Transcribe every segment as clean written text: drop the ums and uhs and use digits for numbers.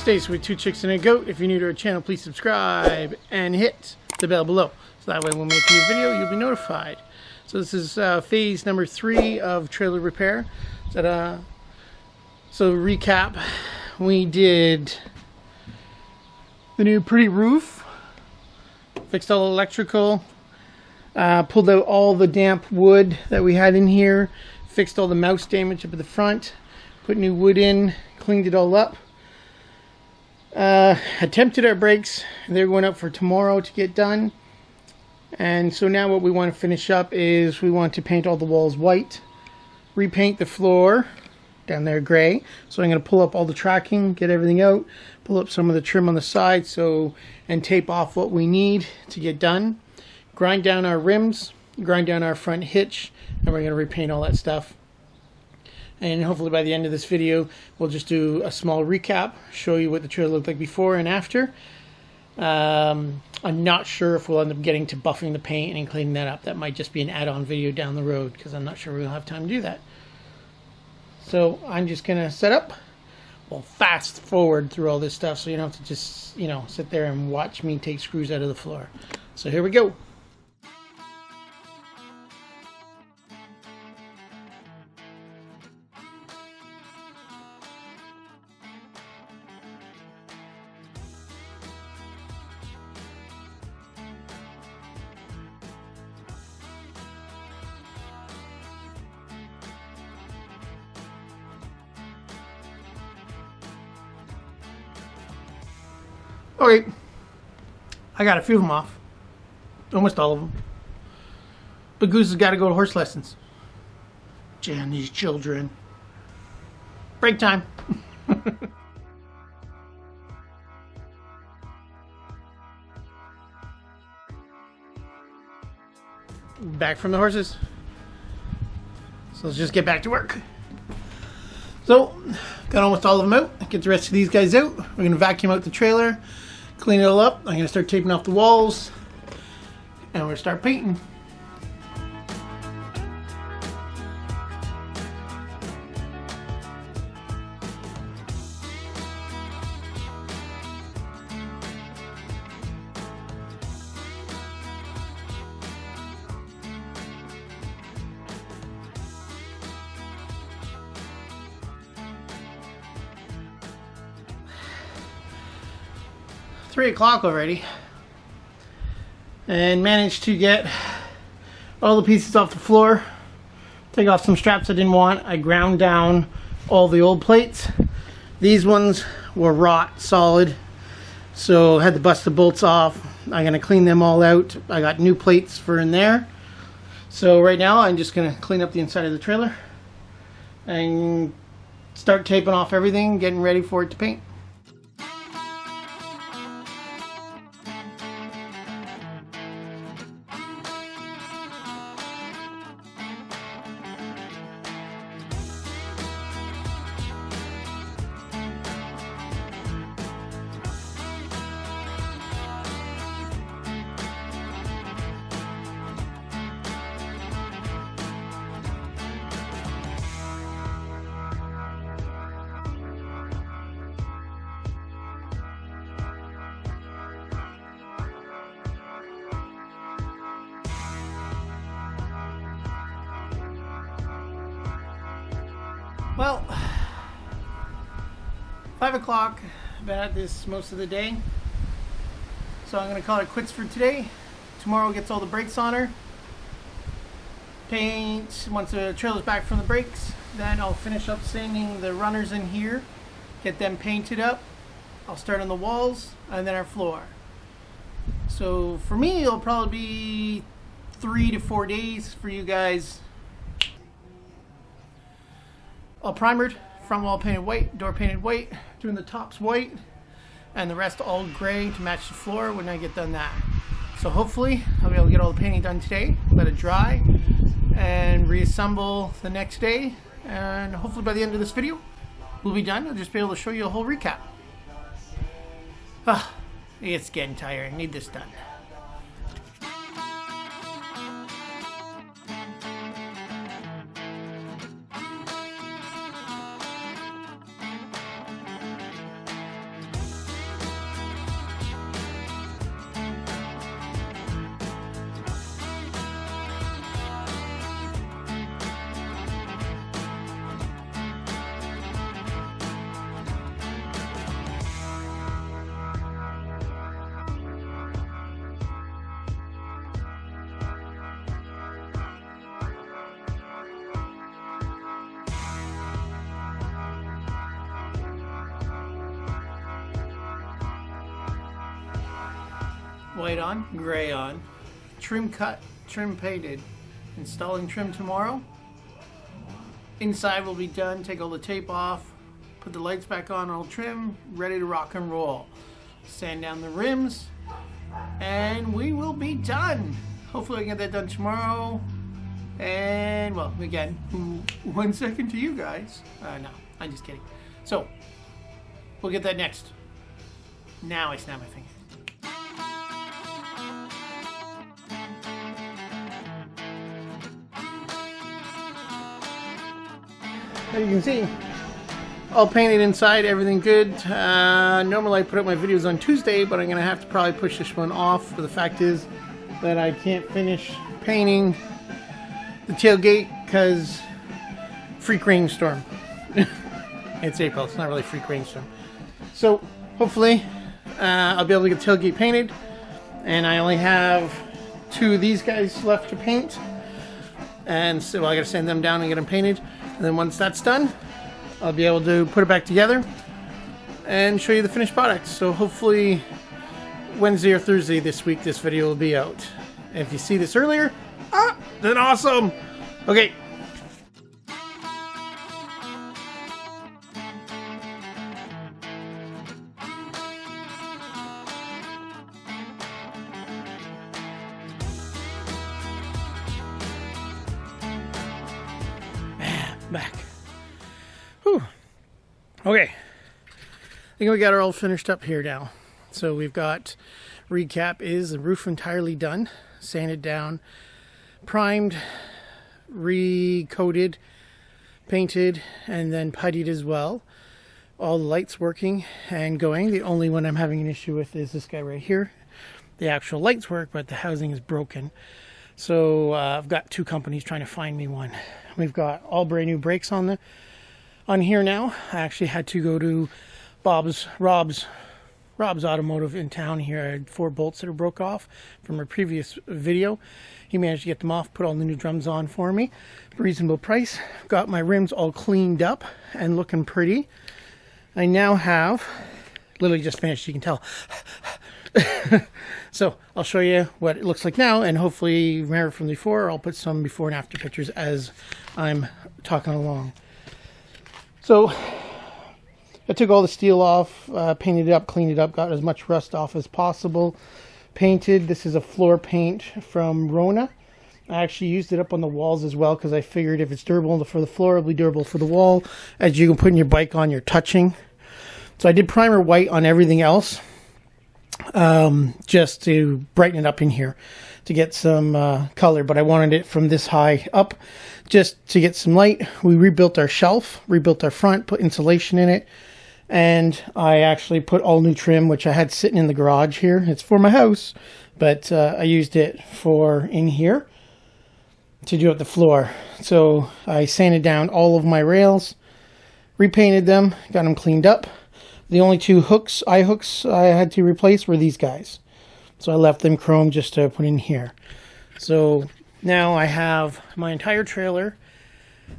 Stacy with 2 Chicks and a Goat. If you're new to our channel, please subscribe and hit the bell below. So that way when we make a new video, you'll be notified. So this is phase number 3 of trailer repair. So recap, we did the new pretty roof, fixed all the electrical, pulled out all the damp wood that we had in here, fixed all the mouse damage up at the front, put new wood in, cleaned it all up. Attempted our brakes. They're going up for tomorrow to get done. And so now what we want to finish up is we want to paint all the walls white, repaint the floor down there gray. So I'm going to pull up all the tracking, get everything out, pull up some of the trim on the side, and tape off what we need to get done. Grind down our rims, grind down our front hitch, and we're going to repaint all that stuff. And hopefully by the end of this video, we'll just do a small recap, show you what the trailer looked like before and after. I'm not sure if we'll end up getting to buffing the paint and cleaning that up. That might just be an add-on video down the road, because I'm not sure we'll have time to do that. So I'm just going to set up. We'll fast forward through all this stuff so you don't have to just, sit there and watch me take screws out of the floor. So here we go. Okay, I got a few of them off, almost all of them, but Goose has got to go to horse lessons. Damn these children. Break time. Back from the horses, so let's just get back to work. So, got almost all of them out. Get the rest of these guys out. We're going to vacuum out the trailer, clean it all up. I'm going to start taping off the walls, and we're going to start painting. It's 3 o'clock already, and managed to get all the pieces off the floor, take off some straps I didn't want. I ground down all the old plates. These ones were rot solid, so I had to bust the bolts off. I'm going to clean them all out. I got new plates for in there. So right now I'm just going to clean up the inside of the trailer and start taping off everything, getting ready for it to paint. Well, 5 o'clock, I've been at this most of the day, so I'm going to call it quits for today. Tomorrow gets all the brakes on her. Paint, once the trailer's back from the brakes, then I'll finish up sanding the runners in here, get them painted up. I'll start on the walls and then our floor. So for me, it'll probably be 3 to 4 days. For you guys, all primered, front wall painted white, door painted white, doing the tops white, and the rest all gray to match the floor when I get done that. So hopefully I'll be able to get all the painting done today, let it dry, and reassemble the next day. And hopefully by the end of this video, we'll be done. I'll just be able to show you a whole recap. It's getting tiring. I need this done. white on, gray on, trim cut, trim painted, installing trim tomorrow. Inside will be done, take all the tape off, put the lights back on, all trim, ready to rock and roll. Sand down the rims, and we will be done. Hopefully I can get that done tomorrow. And, well, again, 1 second to you guys. No, I'm just kidding. So, we'll get that next. Now I snap my finger. As you can see, all painted inside, everything good. Normally I put up my videos on Tuesday, but I'm going to have to probably push this one off. For the fact is that I can't finish painting the tailgate because freak rainstorm. It's April, it's not really freak rainstorm. So hopefully I'll be able to get the tailgate painted, and I only have 2 of these guys left to paint. And so I got to sand them down and get them painted. And then once that's done, I'll be able to put it back together and show you the finished product. So hopefully Wednesday or Thursday this week, this video will be out. And if you see this earlier, then awesome. Okay. Back. Whew. Okay. I think we got her all finished up here now. So we've got, recap is the roof entirely done, sanded down, primed, recoated, painted, and then puttied as well. All the lights working and going. The only one I'm having an issue with is this guy right here. The actual lights work, but the housing is broken. So I've got 2 companies trying to find me one. We've got all brand new brakes on here now. I actually had to go to Rob's Automotive in town here. I had 4 bolts that are broke off from a previous video. He managed to get them off, put all the new drums on for me. Reasonable price. Got my rims all cleaned up and looking pretty. I now have, literally just finished, you can tell. So I'll show you what it looks like now, and hopefully remember from before, I'll put some before and after pictures as I'm talking along. So I took all the steel off, painted it up, cleaned it up, got as much rust off as possible. Painted, this is a floor paint from Rona. I actually used it up on the walls as well because I figured if it's durable for the floor, it'll be durable for the wall. As you can put in your bike on, you're touching. So I did primer white on everything else. Just to brighten it up in here to get some color, but I wanted it from this high up just to get some light. We rebuilt our shelf, rebuilt our front, put insulation in it, and I actually put all new trim, which I had sitting in the garage here. It's for my house, but I used it for in here to do up the floor. So I sanded down all of my rails, repainted them, got them cleaned up. The only 2 eye hooks I had to replace were these guys. So I left them chrome just to put in here. So now I have my entire trailer,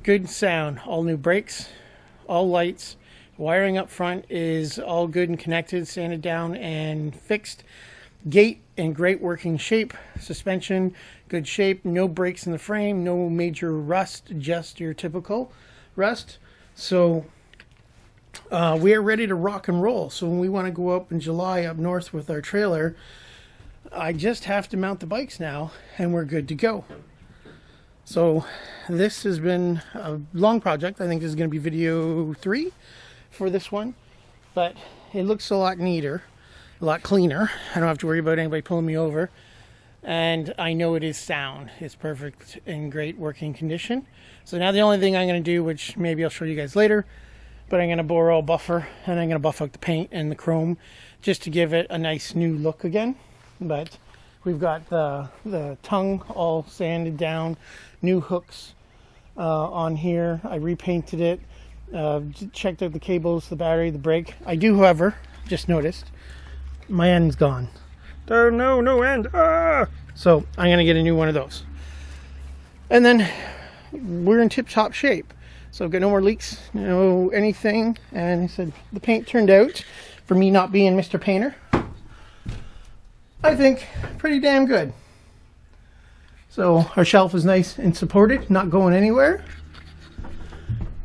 good sound, all new brakes, all lights. Wiring up front is all good and connected, sanded down and fixed. Gate in great working shape. Suspension, good shape. No breaks in the frame, no major rust, just your typical rust. So we are ready to rock and roll. So when we want to go up in July up north with our trailer, I just have to mount the bikes now and we're good to go. So this has been a long project. I think this is going to be video 3 for this one, but it looks a lot neater, a lot cleaner. I don't have to worry about anybody pulling me over, and I know it is sound. It's perfect in great working condition. So now the only thing I'm going to do, which maybe I'll show you guys later, but I'm going to bore all buffer and I'm going to buff out the paint and the chrome just to give it a nice new look again. But we've got the tongue all sanded down, new hooks on here. I repainted it, checked out the cables, the battery, the brake. I do, however, just noticed my end's gone. No end. So I'm going to get a new one of those. And then we're in tip-top shape. So I've got no more leaks, no anything. And I said the paint turned out, for me not being Mr. Painter, I think, pretty damn good. So our shelf is nice and supported, not going anywhere.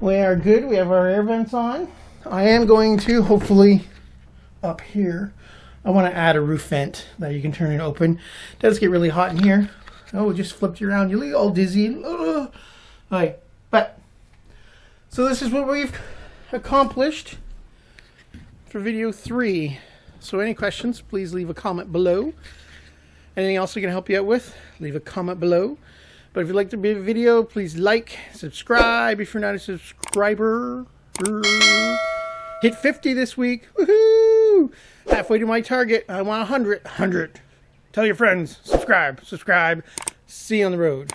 We are good. We have our air vents on. I am going to, hopefully, up here, I want to add a roof vent that you can turn and open. It does get really hot in here. Oh, it just flipped you around. You look all dizzy. Alright, but, so this is what we've accomplished for video 3. So any questions, please leave a comment below. Anything else I can help you out with, leave a comment below. But if you like the video, please like, subscribe if you're not a subscriber. Hit 50 this week. Woohoo! Halfway to my target. I want 100. 100. Tell your friends. Subscribe. See you on the road.